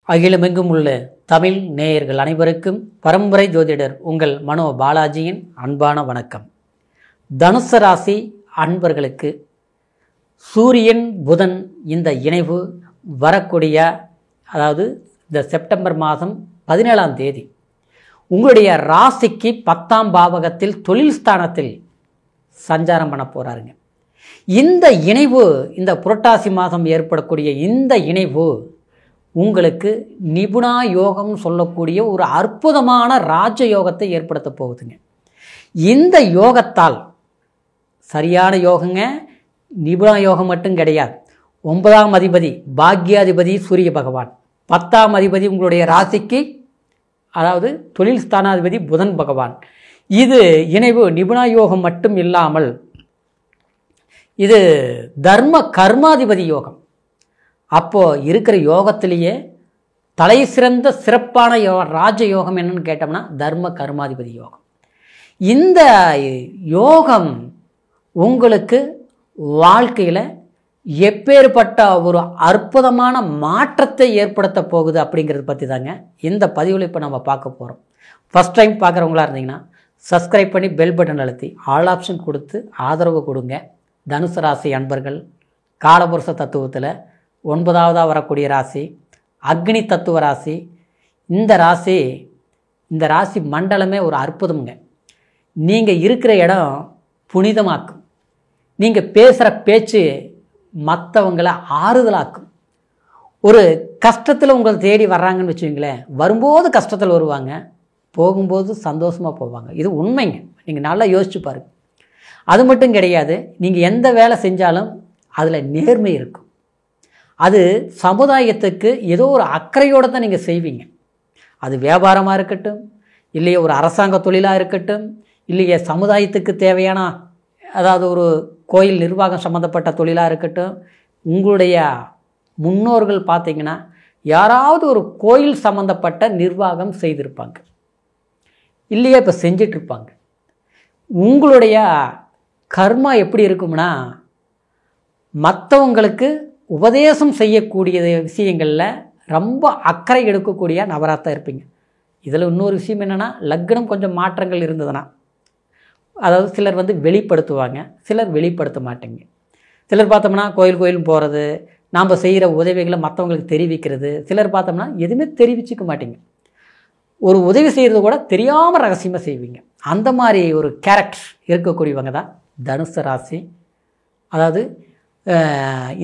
அகிலமெங்கும் உள்ள தமிழ் நேயர்கள் அனைவருக்கும் பரம்பரை ஜோதிடர் உங்கள் மனோ பாலாஜியின் அன்பான வணக்கம். தனுசு ராசி அன்பர்களுக்கு சூரியன் புதன் இந்த இணைவு வரக்கூடிய இந்த செப்டம்பர் மாதம் 17ஆம் தேதி உங்களுடைய ராசிக்கு 10ஆம் பாவகத்தில் தொழில் ஸ்தானத்தில் சஞ்சாரம் பண்ண போகிறாருங்க. இந்த இணைவு இந்த புரட்டாசி மாதம் ஏற்படக்கூடிய இந்த இணைவு உங்களுக்கு நிபுணா யோகம் சொல்லக்கூடிய ஒரு அற்புதமான ராஜ யோகத்தை ஏற்படுத்த போகுதுங்க. இந்த யோகத்தால் சரியான யோகங்க, நிபுணா யோகம் மட்டும் கிடையாது. 9ஆம் அதிபதி பாக்யாதிபதி சூரிய பகவான், 10ஆம் அதிபதி உங்களுடைய ராசிக்கு தொழில் ஸ்தானாதிபதி புதன் பகவான். இது இணைவு நிபுணா யோகம் மட்டும் இல்லாமல் இது தர்ம கர்மாதிபதி யோகம். அப்போது இருக்கிற யோகத்திலேயே தலை சிறந்த சிறப்பான ராஜ யோகம் என்னன்னு கேட்டோம்னா தர்ம கர்மாதிபதி யோகம். இந்த யோகம் உங்களுக்கு வாழ்க்கையில் எப்பேற்பட்ட ஒரு அற்புதமான மாற்றத்தை ஏற்படுத்த போகுது அப்படிங்கிறத பற்றி தாங்க இந்த பதிவில் இப்போ நம்ம பார்க்க போகிறோம். ஃபஸ்ட் டைம் பார்க்குறவங்களா இருந்தீங்கன்னா சப்ஸ்கிரைப் பண்ணி பெல் பட்டன் அழுத்தி ஆல் ஆப்ஷன் கொடுத்து ஆதரவு கொடுங்க. தனுசு ராசி அன்பர்கள், காலபுருஷ தத்துவத்தில் 9ஆவதாக வரக்கூடிய ராசி அக்னி தத்துவ ராசி. இந்த ராசி மண்டலமே ஒரு அற்புதமுங்க. நீங்கள் இருக்கிற இடம் புனிதமாக்கும். நீங்கள் பேசுகிற பேச்சு மற்றவங்களை ஆறுதலாக்கும். ஒரு கஷ்டத்தில் உங்களை தேடி வர்றாங்கன்னு வச்சுக்கோங்களேன், வரும்போது கஷ்டத்தில் வருவாங்க, போகும்போது சந்தோஷமாக போவாங்க. இது உண்மைங்க. நீங்கள் நல்லா யோசிச்சு பாருங்க. அது மட்டும் கிடையாது, நீங்கள் எந்த வேலை செஞ்சாலும் அதில் நேர்மை இருக்கும். அது சமுதாயத்துக்கு ஏதோ ஒரு அக்கறையோடு தான் நீங்கள் செய்வீங்க. அது வியாபாரமாக இருக்கட்டும், இல்லையே ஒரு அரசாங்க தொழிலாக இருக்கட்டும், இல்லையே சமுதாயத்துக்கு தேவையான ஒரு கோயில் நிர்வாகம் சம்மந்தப்பட்ட தொழிலாக இருக்கட்டும். உங்களுடைய முன்னோர்கள் பார்த்தீங்கன்னா யாராவது ஒரு கோயில் சம்மந்தப்பட்ட நிர்வாகம் செய்திருப்பாங்க, இல்லையே இப்போ செஞ்சிட்ருப்பாங்க. உங்களுடைய கர்மா எப்படி இருக்கும்னா, மற்றவங்களுக்கு உபதேசம் செய்யக்கூடிய விஷயங்களில் ரொம்ப அக்கறை எடுக்கக்கூடிய நபராகத்தான் இருப்பீங்க. இதில் இன்னொரு விஷயம் என்னென்னா, லக்னம் கொஞ்சம் மாற்றங்கள் இருந்ததுன்னா, சிலர் வெளிப்படுத்துவாங்க, சிலர் வெளிப்படுத்த மாட்டேங்க. சிலர் பார்த்தோம்னா கோயிலும் போகிறது, நாம் செய்கிற உதவிகளை மற்றவங்களுக்கு தெரிவிக்கிறது. சிலர் பார்த்தோம்னா எதுவுமே தெரிவிச்சிக்க மாட்டேங்க. ஒரு உதவி செய்கிறது கூட தெரியாமல் ரகசியமாக செய்வீங்க. அந்த மாதிரி ஒரு கேரக்டர் இருக்கக்கூடியவங்க தான் தனுசு ராசி.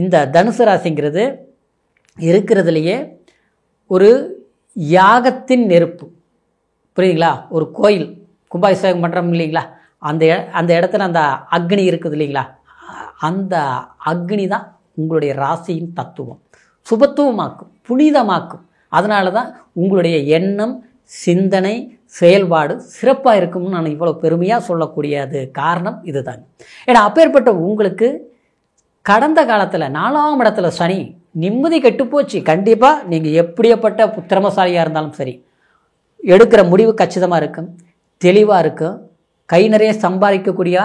இந்த தனுசு ராசிங்கிறது இருக்கிறதுலையே ஒரு யாகத்தின் நெருப்பு. புரியுதுங்களா? ஒரு கோயில் கும்பாபிஷேகம் பண்ணுறோம் இல்லைங்களா, அந்த இடத்துல அந்த அக்னி இருக்குது இல்லைங்களா, அந்த அக்னி தான் உங்களுடைய ராசியின் தத்துவம். சுபத்துவமாக்கும், புனிதமாக்கும். அதனால தான் உங்களுடைய எண்ணம், சிந்தனை, செயல்பாடு சிறப்பாக இருக்கும்னு நான் இவ்வளோ பெருமையாக சொல்லக்கூடியது காரணம் இதுதாங்க. ஏன்னா அப்பேற்பட்ட உங்களுக்கு கடந்த காலத்தில் 4ஆம் இடத்துல சனி நிம்மதி கெட்டுப்போச்சு. கண்டிப்பாக நீங்கள் எப்படியப்பட்ட திறமசாலியாக இருந்தாலும் சரி, எடுக்கிற முடிவு கச்சிதமாக இருக்கும், தெளிவாக இருக்கும், கை நிறைய சம்பாதிக்கக்கூடிய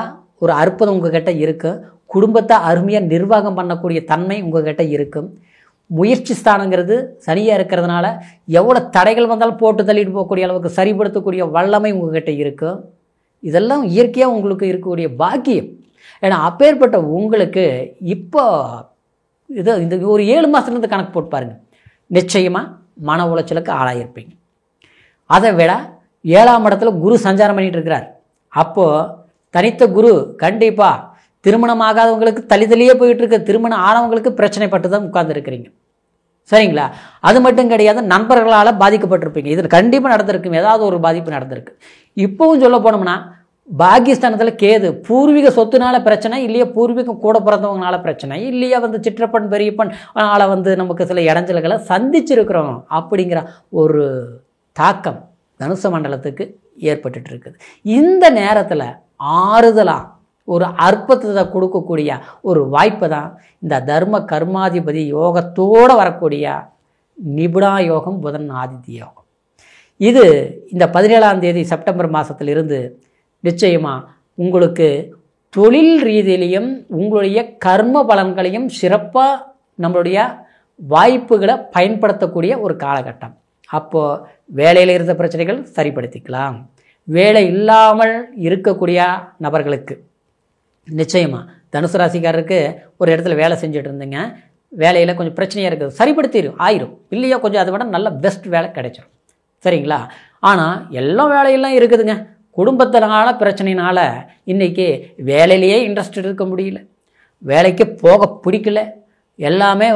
ஒரு அற்புதம் உங்கள்கிட்ட இருக்கும், குடும்பத்தை அருமையாக நிர்வாகம் பண்ணக்கூடிய தன்மை உங்கள்கிட்ட இருக்கும். முயற்சி ஸ்தானங்கிறது சரியாக இருக்கிறதுனால எவ்வளோ தடைகள் வந்தாலும் போட்டு தள்ளிட்டு போகக்கூடிய அளவுக்கு சரிப்படுத்தக்கூடிய வல்லமை உங்கள்கிட்ட இருக்கும். இதெல்லாம் இயற்கையாக உங்களுக்கு இருக்கக்கூடிய பாக்கியம். ஏன்னா அப்பேற்பட்ட உங்களுக்கு இப்போ இந்த ஒரு 7 மாதத்துலேருந்து கணக்கு போட்டு பாருங்கள், நிச்சயமாக மன உளைச்சலுக்கு ஆளாயிருப்பீங்க. அதை விட 7ஆம் இடத்துல குரு சஞ்சாரம் பண்ணிகிட்டு இருக்கிறார். அப்போது தனித்த குரு கண்டிப்பாக திருமணம் ஆகாதவங்களுக்கு தள்ளியே போயிட்டுருக்கு, திருமணம் ஆனவங்களுக்கு பிரச்சனைப்பட்டு தான் உட்கார்ந்துருக்கிறீங்க. சரிங்களா? அது மட்டும் கிடையாது, நண்பர்களால் பாதிக்கப்பட்டிருப்பீங்க. இதில் கண்டிப்பாக நடந்திருக்கும், ஏதாவது ஒரு பாதிப்பு நடந்திருக்கு. இப்போவும் சொல்ல போனோம்னா பாகிஸ்தானத்தில் கேது, பூர்வீக சொத்துனால பிரச்சனை, இல்லையா பூர்வீகம் கூட பிறந்தவங்களால பிரச்சனை, இல்லையா சிற்றப்பன் பெரியப்பன் நமக்கு சில இடைஞ்சல்களை சந்திச்சிருக்கிறோம் அப்படிங்கிற ஒரு தாக்கம் தனுசு மண்டலத்துக்கு ஏற்பட்டுட்டு இருக்குது. இந்த நேரத்தில் ஆறுதலாக ஒரு அற்புதத்தை கொடுக்கக்கூடிய ஒரு வாய்ப்பு தான் இந்த தர்ம கர்மாதிபதி யோகத்தோடு வரக்கூடிய நிபுணா யோகம், புதன் ஆதித்ய யோகம். இது இந்த 17ஆம் தேதி செப்டம்பர் மாதத்திலிருந்து நிச்சயமாக உங்களுக்கு தொழில் ரீதியிலையும் உங்களுடைய கர்ம பலன்களையும் சிறப்பாக நம்மளுடைய வாய்ப்புகளை பயன்படுத்தக்கூடிய ஒரு காலகட்டம். அப்போது வேலையில் இருந்த பிரச்சனைகள் சரிப்படுத்திக்கலாம். வேலை இல்லாமல் இருக்கக்கூடிய நபர்களுக்கு நிச்சயமாக தனுசு ராசிக்காரருக்கு ஒரு இடத்துல வேலை செஞ்சுட்டு இருந்தீங்க, வேலையில் கொஞ்சம் பிரச்சனையாக இருக்குது, சரிப்படுத்திடும் ஆயிரும். இல்லையா கொஞ்சம் அதை விட நல்ல பெஸ்ட் வேலை கிடைச்சிடும். சரிங்களா? ஆனால் எல்லா வேலையெல்லாம் இருக்குதுங்க. குடும்பத்தினால பிரச்சனையினால இன்றைக்கி வேலையிலேயே இன்ட்ரெஸ்ட் இருக்க முடியல, வேலைக்கு போக பிடிக்கல, எல்லாமே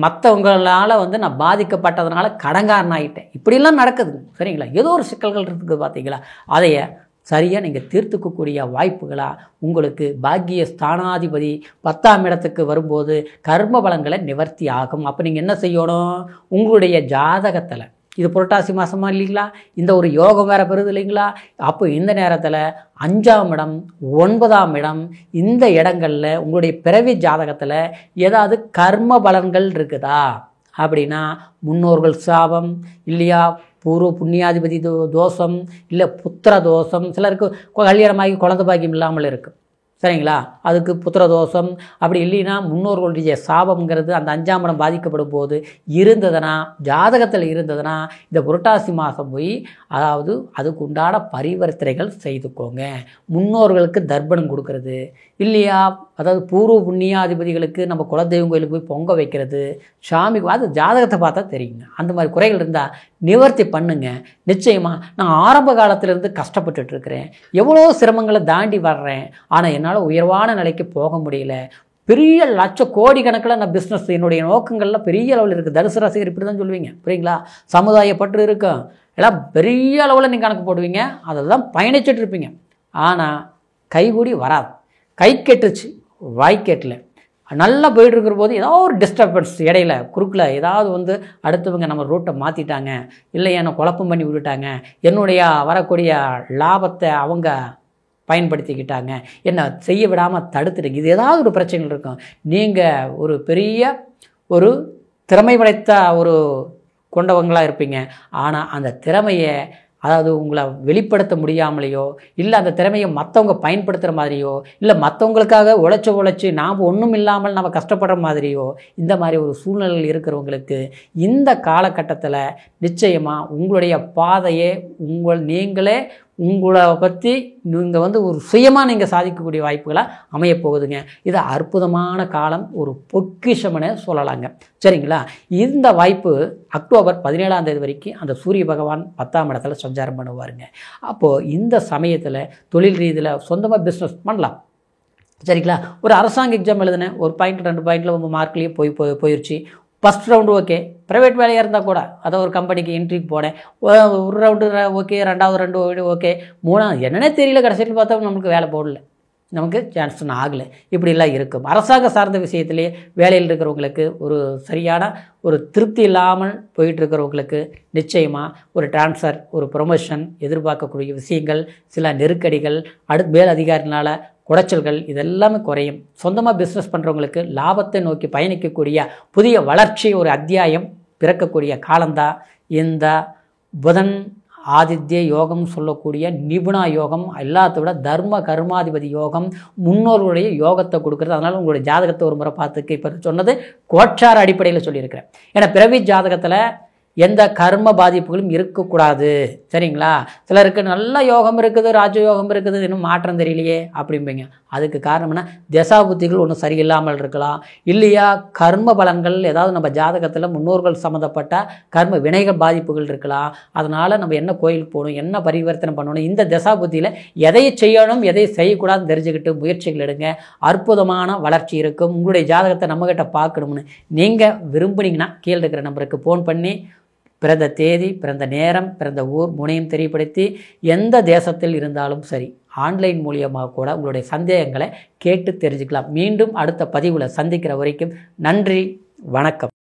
மற்றவங்களால் நான் பாதிக்கப்பட்டதுனால கடங்காரன் ஆகிட்டேன், இப்படிலாம் நடக்குது. சரிங்களா? ஏதோ ஒரு சிக்கல்கள் இருக்குது பார்த்தீங்களா? அதைய சரியாக நீங்கள் தீர்த்துக்கக்கூடிய வாய்ப்புகளாக உங்களுக்கு பாக்கிய ஸ்தானாதிபதி 10ஆம் இடத்துக்கு வரும்போது கர்ம பலன்களை நிவர்த்தி ஆகும். அப்போ நீங்கள் என்ன செய்யணும்? உங்களுடைய ஜாதகத்தில் இது புரட்டாசி மாதமாக இல்லைங்களா, இந்த ஒரு யோகம் வேறு பெறுது இல்லைங்களா, அப்போ இந்த நேரத்தில் 5ஆம் இடம் 9ஆம் இடம் இந்த இடங்களில் உங்களுடைய பிறவி ஜாதகத்தில் ஏதாவது கர்ம பலன்கள் இருக்குதா அப்படின்னா, முன்னோர்கள் சாபம் இல்லையா, பூர்வ புண்ணியாதிபதி தோஷம், இல்லை புத்திர தோஷம், சிலருக்கு கல்யாணமாகி குழந்தை பாக்கியம் இல்லாமல் இருக்குது. சரிங்களா? அதுக்கு புத்திர தோஷம், அப்படி இல்லைன்னா முன்னோர்களுடைய சாபம்ங்கிறது அந்த 5ஆம் இடம் பாதிக்கப்படும் போது இருந்ததுன்னா, ஜாதகத்தில் இருந்ததுன்னா இந்த புரட்டாசி மாதம் போய் அதாவது அதுக்கு உண்டான பரிவர்த்தனைகள் செய்துக்கோங்க. முன்னோர்களுக்கு தர்ப்பணம் கொடுக்கறது இல்லையா, அதாவது பூர்வ புண்ணியாதிபதிகளுக்கு நம்ம குலதெய்வம் கோயிலுக்கு போய் பொங்க வைக்கிறது, சாமிக்கு அது ஜாதகத்தை பார்த்தா தெரியுங்க. அந்த மாதிரி குறைகள் இருந்தால் நிவர்த்தி பண்ணுங்க. நிச்சயமாக நான் ஆரம்ப காலத்திலேருந்து கஷ்டப்பட்டுட்ருக்கிறேன், எவ்வளோ சிரமங்களை தாண்டி வர்றேன், ஆனால் என்னால் உயர்வான நிலைக்கு போக முடியல, பெரிய லட்ச கோடி கணக்கில் நான் பிஸ்னஸ் என்னுடைய நோக்கங்கள்லாம் பெரிய அளவில் இருக்குது. தனுசு ராசிகர் இப்படி தான் சொல்லுவீங்க, புரியுங்களா? சமுதாய பற்று இருக்கும், எல்லாம் பெரிய அளவில் நீங்கள் கணக்கு போடுவீங்க, அதை தான் பயணிச்சுட்டு இருப்பீங்க. ஆனால் கைகூடி வராது, கை கெட்டுச்சு வாய் கேட்டல, நல்லா போயிட்டு இருக்கிற போது ஏதோ ஒரு டிஸ்டர்பன்ஸ் இடையில குறுக்கில் ஏதாவது அடுத்தவங்க நம்ம ரூட்டை மாற்றிட்டாங்க, இல்லை என்னை குழப்பம் பண்ணி விட்டுட்டாங்க, என்னுடைய வரக்கூடிய லாபத்தை அவங்க பயன்படுத்திக்கிட்டாங்க, என்னை செய்ய விடாமல் தடுத்துட்டீங்க, இது ஏதாவது ஒரு பிரச்சனைகள் இருக்கும். நீங்கள் ஒரு பெரிய ஒரு திறமை படைத்த ஒரு கொண்டவங்களாக இருப்பீங்க. ஆனால் அந்த திறமையை அதாவது உங்களை வெளிப்படுத்த முடியாமலையோ, இல்லை அந்த திறமையை மற்றவங்க பயன்படுத்துகிற மாதிரியோ, இல்லை மற்றவங்களுக்காக உழைச்சி நாம் ஒன்றும் இல்லாமல் நம்ம கஷ்டப்படுற மாதிரியோ, இந்த மாதிரி ஒரு சூழ்நிலையில் இருக்கிறவங்களுக்கு இந்த காலகட்டத்தில் நிச்சயமாக உங்களுடைய பாதையை நீங்களே உங்களை பற்றி நீங்கள் ஒரு சுயமாக நீங்கள் சாதிக்கக்கூடிய வாய்ப்புகளாக அமையப்போகுதுங்க. இது அற்புதமான காலம், ஒரு பொக்கிஷம்னு சொல்லலாங்க. சரிங்களா? இந்த வாய்ப்பு அக்டோபர் 17ஆம் தேதி வரைக்கும் அந்த சூரிய பகவான் 10ஆம் இடத்துல சஞ்சாரம் பண்ணுவாருங்க. அப்போது இந்த சமயத்தில் தொழில் ரீதியில் சொந்தமாக பிஸ்னஸ் பண்ணலாம். சரிங்களா? ஒரு அரசாங்க எக்ஸாம் எழுதுனேன், ஒரு பாயிண்ட் 2 பாயிண்டில் மார்க்லேயே போயிடுச்சு. ஃபஸ்ட் ரவுண்டு ஓகே, ப்ரைவேட் வேலையாக இருந்தால் கூட அதை ஒரு கம்பெனிக்கு என்ட்ரிக்கு போனேன், ஒரு ரவுண்டு ஓகே, 2வது ரவுண்டு ஓகே, 3வது என்னன்னே தெரியல, கடைசியில் பார்த்தா நம்மளுக்கு வேலை போடல, நமக்கு சான்ஸ் ஆகலை, இப்படிலாம் இருக்கும். அரசாங்க சார்ந்த விஷயத்திலே வேலையில் இருக்கிறவங்களுக்கு ஒரு சரியான ஒரு திருப்தி இல்லாமல் போயிட்டுருக்கிறவங்களுக்கு நிச்சயமாக ஒரு டிரான்ஸ்ஃபர், ஒரு ப்ரொமோஷன் எதிர்பார்க்கக்கூடிய விஷயங்கள், சில நெருக்கடிகள், மேல் அதிகாரினால் குடைச்சல்கள் இதெல்லாமே குறையும். சொந்தமாக பிஸ்னஸ் பண்ணுறவங்களுக்கு லாபத்தை நோக்கி பயணிக்கக்கூடிய புதிய வளர்ச்சி ஒரு அத்தியாயம் பிறக்கக்கூடிய காலம்தான் இந்த புதன் ஆதித்ய யோகம் சொல்லக்கூடிய நிபுணா யோகம், எல்லாத்த விட தர்ம கர்மாதிபதி யோகம், முன்னோர்களுடைய யோகத்தை கொடுக்குறது. அதனால் உங்களுடைய ஜாதகத்தை ஒரு முறை பார்த்துக்கு இப்போ சொன்னது கோட்சார அடிப்படையில் சொல்லியிருக்கிறேன். ஏன்னா பிறவி ஜாதகத்தில் எந்த கர்ம பாதிப்புகளும் இருக்கக்கூடாது. சரிங்களா? சிலருக்கு நல்ல யோகம் இருக்குது, ராஜயோகம் இருக்குது, இன்னும் மாற்றம் தெரியலையே அப்படிம்பீங்க. அதுக்கு காரணம்னா தசாபுத்திகள் ஒன்றும் சரியில்லாமல் இருக்கலாம், இல்லையா கர்ம பலன்கள் ஏதாவது நம்ம ஜாதகத்தில் முன்னோர்கள் சம்மந்தப்பட்ட கர்ம வினைகள் பாதிப்புகள் இருக்கலாம். அதனால் நம்ம என்ன கோயிலுக்கு போகணும், என்ன பரிவர்த்தனை பண்ணணும், இந்த தசாபுத்தியில் எதை செய்யணும் எதை செய்யக்கூடாதுன்னு தெரிஞ்சுக்கிட்டு முயற்சிகள் எடுங்க. அற்புதமான வளர்ச்சி இருக்கும். உங்களுடைய ஜாதகத்தை நம்மகிட்ட பார்க்கணும்னு நீங்கள் விரும்புனீங்கன்னா கீழே இருக்கிற நம்பருக்கு ஃபோன் பண்ணி பிறந்த தேதி, பிறந்த நேரம், பிறந்த ஊர் முனையும் தெரியப்படுத்தி எந்த தேசத்தில் இருந்தாலும் சரி ஆன்லைன் மூலியமாக கூட உங்களுடைய சந்தேகங்களை கேட்டு தெரிஞ்சுக்கலாம். மீண்டும் அடுத்த பதிவில் சந்திக்கிற வரைக்கும் நன்றி, வணக்கம்.